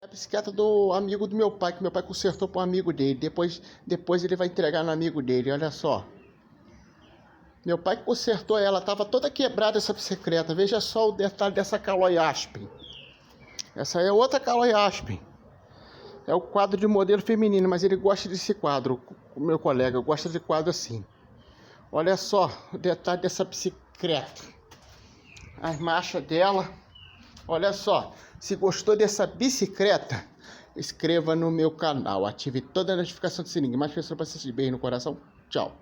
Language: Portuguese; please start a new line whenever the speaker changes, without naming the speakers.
bicicleta do amigo do meu pai, que meu pai consertou para um amigo dele. Depois ele vai entregar no amigo dele, olha só. Meu pai consertou ela, tava toda quebrada essa bicicleta. Veja só o detalhe dessa Caloi Aspen. Essa é outra Caloi Aspen. É o quadro de modelo feminino, mas ele gosta desse quadro. O meu colega gosta de quadro assim. Olha só o detalhe dessa bicicleta. As marchas dela. Olha só. Se gostou dessa bicicleta, inscreva no meu canal. Ative toda a notificação do sininho. Mais pessoas para assistir. Beijo no coração. Tchau.